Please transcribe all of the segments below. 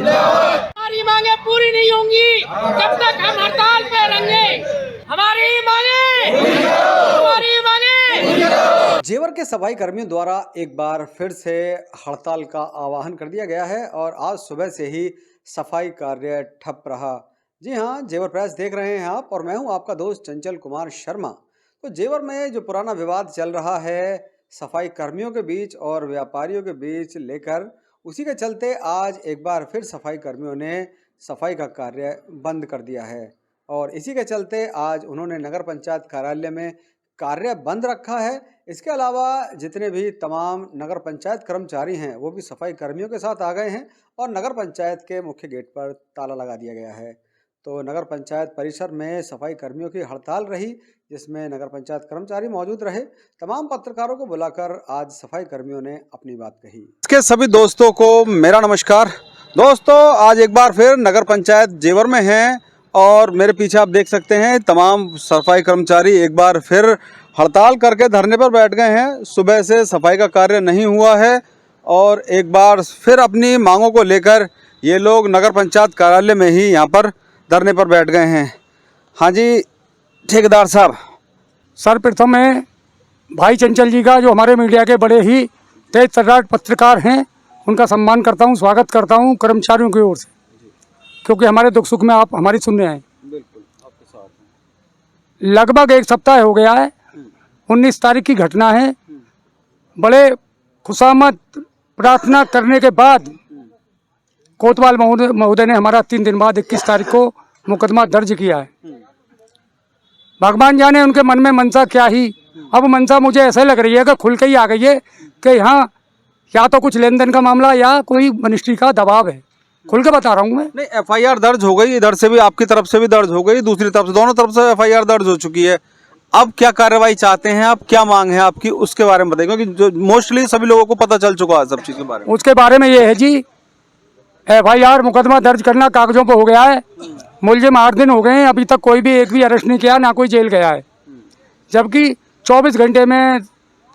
हमारी मांगे पूरी नहीं होंगी जब तक हम हड़ताल पे रहेंगे। हमारी मांगे जेवर के सफाई कर्मियों द्वारा एक बार फिर से हड़ताल का आह्वान कर दिया गया है और आज सुबह से ही सफाई कार्य ठप रहा। जी हाँ, जेवर प्रेस देख रहे हैं आप और मैं हूं आपका दोस्त चंचल कुमार शर्मा। तो जेवर में जो पुराना विवाद चल रहा है सफाई कर्मियों के बीच और व्यापारियों के बीच लेकर, उसी के चलते आज एक बार फिर सफाई कर्मियों ने सफाई का कार्य बंद कर दिया है और इसी के चलते आज उन्होंने नगर पंचायत कार्यालय में कार्य बंद रखा है। इसके अलावा जितने भी तमाम नगर पंचायत कर्मचारी हैं वो भी सफाई कर्मियों के साथ आ गए हैं और नगर पंचायत के मुख्य गेट पर ताला लगा दिया गया है। तो नगर पंचायत परिसर में सफाई कर्मियों की हड़ताल रही जिसमें नगर पंचायत कर्मचारी मौजूद रहे। तमाम पत्रकारों को बुलाकर आज सफाई कर्मियों ने अपनी बात कही। इसके सभी दोस्तों को मेरा नमस्कार। दोस्तों, आज एक बार फिर नगर पंचायत जेवर में हैं और मेरे पीछे आप देख सकते हैं तमाम सफाई कर्मचारी एक बार फिर हड़ताल करके धरने पर बैठ गए हैं। सुबह से सफाई का कार्य नहीं हुआ है और एक बार फिर अपनी मांगों को लेकर ये लोग नगर पंचायत कार्यालय में ही यहाँ पर धरने पर बैठ गए हैं। हाँ जी ठेकेदार साहब। सर्वप्रथम मैं भाई चंचल जी का, जो हमारे मीडिया के बड़े ही तेज तर्रार पत्रकार हैं, उनका सम्मान करता हूं, स्वागत करता हूं कर्मचारियों की ओर से, क्योंकि हमारे दुख सुख में आप हमारी सुन रहे हैं। बिल्कुल आपके साथ हैं। लगभग एक सप्ताह हो गया है, 19 तारीख की घटना है। बड़े खुशामद प्रार्थना करने के बाद कोतवाल महोदय ने हमारा 3 दिन बाद 21 तारीख को मुकदमा दर्ज किया है। भगवान जाने उनके मन में मनसा क्या ही। अब मनसा मुझे ऐसे लग रही है कि खुल के ही आ गई है कि यहाँ या तो कुछ लेन देन का मामला या कोई मिनिस्ट्री का दबाव है। खुल के बता रहा हूँ मैं। नहीं, एफआईआर दर्ज हो गई, इधर से भी आपकी तरफ से भी दर्ज हो गई, दूसरी तरफ से, दोनों तरफ से एफआईआर दर्ज हो चुकी है। अब क्या कार्रवाई चाहते हैं आप, क्या मांग है आपकी, उसके बारे में बताइए, क्योंकि जो मोस्टली सभी लोगों को पता चल चुका है सब चीज़ के बारे में। उसके बारे में ये है जी, एफआईआर मुकदमा दर्ज करना कागजों पर हो गया है। मुलजिम 8 दिन हो गए हैं, अभी तक कोई भी एक भी अरेस्ट नहीं किया, ना कोई जेल गया है। जबकि 24 घंटे में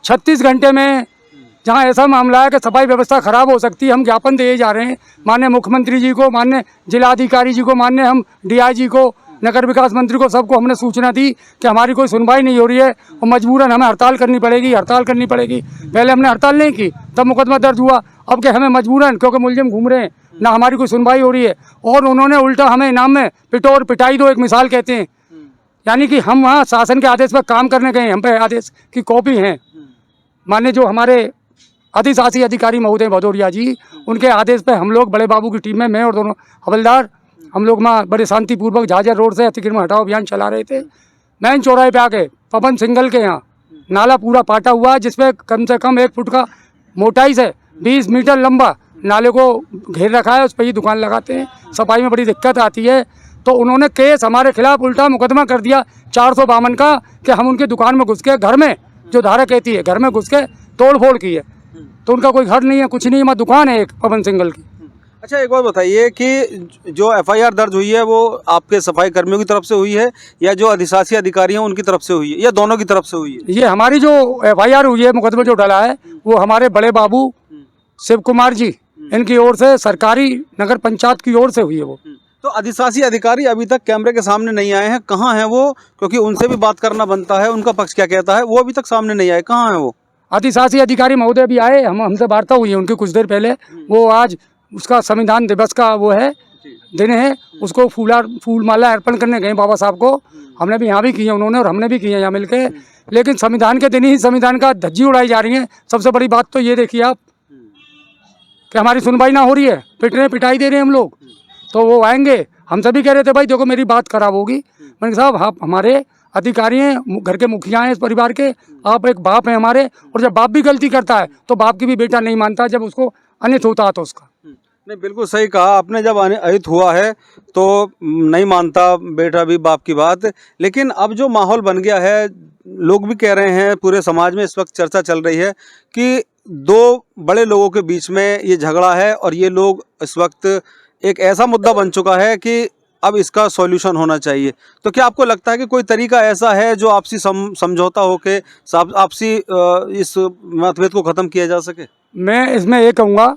36 घंटे में जहां ऐसा मामला है कि सफाई व्यवस्था खराब हो सकती है, हम ज्ञापन दिए जा रहे हैं माननीय मुख्यमंत्री जी को, माननीय जिलाधिकारी जी को, माननीय हम डीआईजी को, नगर विकास मंत्री को, सबको हमने सूचना दी कि हमारी कोई सुनवाई नहीं हो रही है और मजबूरन हमें हड़ताल करनी पड़ेगी, हड़ताल करनी पड़ेगी। पहले हमने हड़ताल नहीं की तब मुकदमा दर्ज हुआ, अब कि हमें मजबूरन, क्योंकि मुलजिम घूम रहे हैं, ना हमारी कोई सुनवाई हो रही है और उन्होंने उल्टा हमें इनाम में पिटो और पिटाई दो, एक मिसाल कहते हैं। यानी कि हम वहाँ शासन के आदेश पर काम करने गए, हम पे आदेश की कॉपी हैं। माने जो हमारे अधिशासी अधिकारी महोदय भदौरिया जी, उनके आदेश पे हम लोग बड़े बाबू की टीम में, मैं और दोनों हवलदार, हम लोग वहाँ बड़े शांतिपूर्वक झाझर रोड से अतिक्रमण हटाओ अभियान चला रहे थे। मैन चौराहे पे आके पवन सिंगल के यहाँ नाला पूरा पाटा हुआ है, जिसपे कम से कम 1 फुट का मोटाई से 20 मीटर लंबा नाले को घेर रखा है, उस पर ही दुकान लगाते हैं। सफाई में बड़ी दिक्कत आती है, तो उन्होंने केस हमारे खिलाफ उल्टा मुकदमा कर दिया 452 का कि हम उनकी दुकान में घुस के, घर में जो धारा कहती है, घर में घुस के तोड़ फोड़ की है। तो उनका कोई घर नहीं है, कुछ नहीं है, दुकान है एक पवन सिंगल की। अच्छा, एक बात बताइए कि जो एफआईआर दर्ज हुई है वो आपके सफाई कर्मियों की तरफ से हुई है या जो अधिशासी अधिकारी हैं उनकी तरफ से हुई है या दोनों की तरफ से हुई है? ये हमारी जो एफआईआर हुई है, मुकदमा जो डाला है, वो हमारे बड़े बाबू शिव कुमार जी, इनकी ओर से, सरकारी नगर पंचायत की ओर से हुई है वो। तो अधिशासी अधिकारी अभी तक कैमरे के सामने नहीं आए हैं, कहाँ हैं वो? क्योंकि उनसे भी बात करना बनता है, उनका पक्ष क्या कहता है, वो अभी तक सामने नहीं आए, कहाँ हैं वो? अधिशासी अधिकारी महोदय भी आए, हमसे वार्ता हुई है उनकी कुछ देर पहले। वो आज उसका संविधान दिवस का वो है दिन है, उसको फूल माला अर्पण करने गए बाबा साहब को। हमने भी यहाँ भी किए, उन्होंने और हमने भी किए यहाँ मिलके। लेकिन संविधान के दिन ही संविधान का धज्जी उड़ाई जा रही है। सबसे बड़ी बात तो ये देखिए आप कि हमारी सुनवाई ना हो रही है, पिटाई दे रहे हैं हम लोग। तो वो आएंगे, हम सभी कह रहे थे भाई देखो मेरी बात खराब होगी। मैंने कहा साहब आप हमारे अधिकारी हैं, घर के मुखिया हैं इस परिवार के, आप एक बाप हैं हमारे, और जब बाप भी गलती करता है तो बाप की भी बेटा नहीं मानता, जब उसको अनित होता है तो उसका। नहीं, बिल्कुल सही कहा आपने, जब अहित हुआ है तो नहीं मानता बेटा भी बाप की बात। लेकिन अब जो माहौल बन गया है, लोग भी कह रहे हैं, पूरे समाज में इस वक्त चर्चा चल रही है कि 2 बड़े लोगों के बीच में ये झगड़ा है और ये लोग इस वक्त एक ऐसा मुद्दा बन चुका है कि अब इसका सॉल्यूशन होना चाहिए। तो क्या आपको लगता है कि कोई तरीका ऐसा है जो आपसी समझौता हो के आपसी इस मतभेद को ख़त्म किया जा सके? मैं इसमें ये कहूँगा,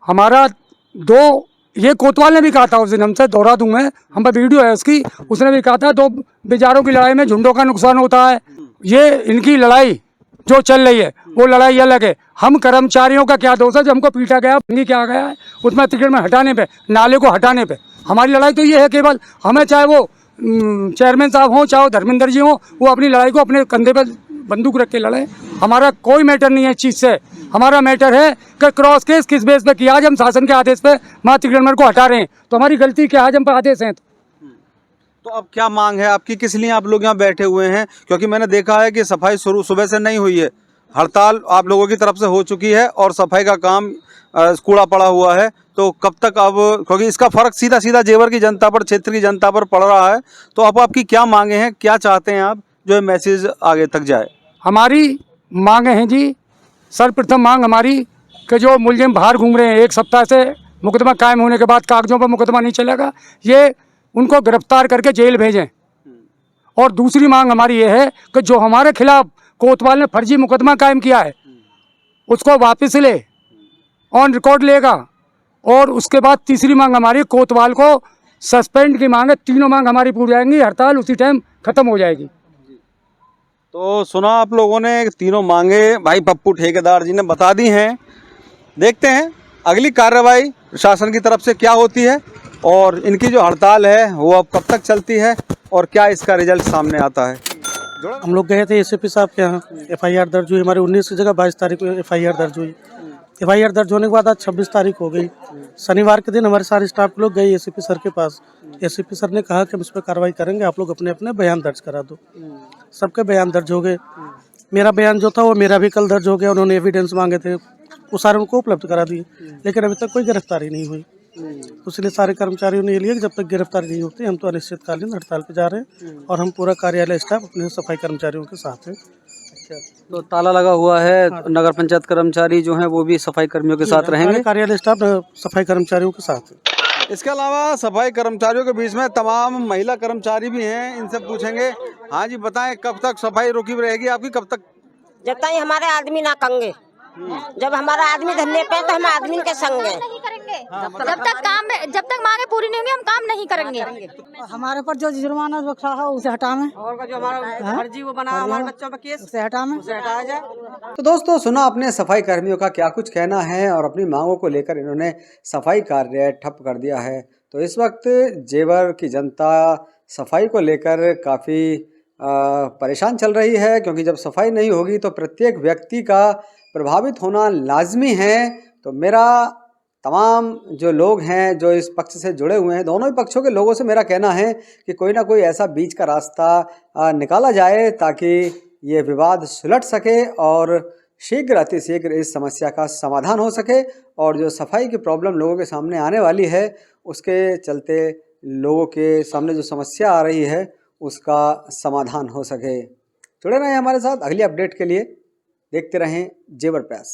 हमारा 2 ये कोतवाल ने भी कहा था उस दिन हमसे, दोहरा दूं मैं, हम पर वीडियो है उसकी, उसने भी कहा था दो बेचारों की लड़ाई में झुंडों का नुकसान होता है। ये इनकी लड़ाई जो चल रही है वो लड़ाई अलग है। हम कर्मचारियों का क्या दोष है जो हमको पीटा गया, क्या गया है उसमें अतिक्रमण हटाने पे, नाले को हटाने पे। हमारी लड़ाई तो ये है केवल, हमें चाहे वो चेयरमैन साहब हों चाहे धर्मेंद्र जी हों, वो अपनी लड़ाई को अपने कंधे पर बंदूक रख के लड़े। हमारा कोई मैटर नहीं है इस चीज़ से। हमारा मैटर है कि क्रॉस केस किस बेस पे किया, आज हम शासन के आदेश पे मां अतिक्रमण को हटा रहे हैं, तो हमारी गलती क्या है, आज हम पे आदेश हैं। तो अब क्या मांग है आपकी, किस लिए आप लोग यहाँ बैठे हुए हैं? क्योंकि मैंने देखा है कि सफाई शुरू सुबह से नहीं हुई है, हड़ताल आप लोगों की तरफ से हो चुकी है और सफाई का काम कूड़ा पड़ा हुआ है। तो कब तक, अब क्योंकि इसका फर्क सीधा सीधा जेवर की जनता पर, क्षेत्र की जनता पर पड़ रहा है, तो अब आपकी क्या मांगे हैं, क्या चाहते हैं आप जो मैसेज आगे तक जाए? हमारी मांगे हैं जी, सर्वप्रथम मांग हमारी कि जो मुलजिम बाहर घूम रहे हैं, एक सप्ताह से मुकदमा कायम होने के बाद कागजों पर मुकदमा नहीं चलेगा, ये उनको गिरफ्तार करके जेल भेजें। और दूसरी मांग हमारी ये है कि जो हमारे खिलाफ कोतवाल ने फर्जी मुकदमा कायम किया है उसको वापस ले, ऑन रिकॉर्ड लेगा। और उसके बाद तीसरी मांग हमारी, कोतवाल को सस्पेंड की मांग है। तीनों मांग हमारी पूरी जाएंगी, हड़ताल उसी टाइम खत्म हो जाएगी। तो सुना आप लोगों ने, तीनों मांगे भाई पप्पू ठेकेदार जी ने बता दी हैं। देखते हैं अगली कार्रवाई शासन की तरफ से क्या होती है और इनकी जो हड़ताल है वो अब कब तक चलती है और क्या इसका रिजल्ट सामने आता है। हम लोग गए थे एसपी साहब के यहाँ, एफआईआर दर्ज हुई हमारी 19 की जगह 22 तारीख को एफआईआर दर्ज हुई। एफआईआर दर्ज होने के बाद आज 26 तारीख हो गई। शनिवार के दिन हमारे सारे स्टाफ लोग गए एसपी सर के पास। एसपी सर ने कहा कि हम इस पर कार्रवाई करेंगे, आप लोग अपने अपने बयान दर्ज करा दो। सबके बयान दर्ज हो गए। मेरा बयान जो था वो मेरा भी कल दर्ज हो गया। उन्होंने एविडेंस मांगे थे, वो सारे उनको उपलब्ध करा दिए, लेकिन अभी तक कोई गिरफ्तारी नहीं हुई। इसलिए सारे कर्मचारियों ने ये लिया कि जब तक गिरफ्तारी नहीं होती हम तो अनिश्चितकालीन हड़ताल पे जा रहे हैं और हम पूरा कार्यालय स्टाफ अपने सफाई कर्मचारियों के साथ हैं। तो ताला लगा हुआ है, नगर पंचायत कर्मचारी जो हैं वो भी सफाई कर्मियों के साथ रहेंगे, कार्यालय स्टाफ सफाई कर्मचारियों के साथ है। इसके अलावा सफाई कर्मचारियों के बीच में तमाम महिला कर्मचारी भी हैं, इनसे पूछेंगे। हाँ जी, बताएं कब तक सफाई रुकी रहेगी आपकी, कब तक? जब तक हमारे आदमी ना कंगे, जब हमारा आदमी धरने पे तो हम आदमी के संग हैं। जब तक मांगे पूरी नहीं होंगी हम काम नहीं करेंगे। हमारे पर जो जुर्माना रखा है उसे हटाएं, और जो हमारा फर्जी वो बना हमारे बच्चों पर केस उसे हटाएं, उसे हटाया जाए। तो दोस्तों सुना अपने सफाई कर्मियों का क्या कुछ कहना है और अपनी मांगों को लेकर इन्होंने सफाई कार्य ठप कर दिया है। तो इस वक्त जेवर की जनता सफाई को लेकर काफ़ी परेशान चल रही है, क्योंकि जब सफाई नहीं होगी तो प्रत्येक व्यक्ति का प्रभावित होना लाजमी है। तो मेरा तमाम जो लोग हैं जो इस पक्ष से जुड़े हुए हैं, दोनों ही पक्षों के लोगों से मेरा कहना है कि कोई ना कोई ऐसा बीच का रास्ता निकाला जाए ताकि ये विवाद सुलझ सके और शीघ्र अतिशीघ्र इस समस्या का समाधान हो सके और जो सफाई की प्रॉब्लम लोगों के सामने आने वाली है उसके चलते लोगों के सामने जो समस्या आ रही है उसका समाधान हो सके। जुड़े रहें हमारे साथ अगली अपडेट के लिए, देखते रहें जेवर प्रेस।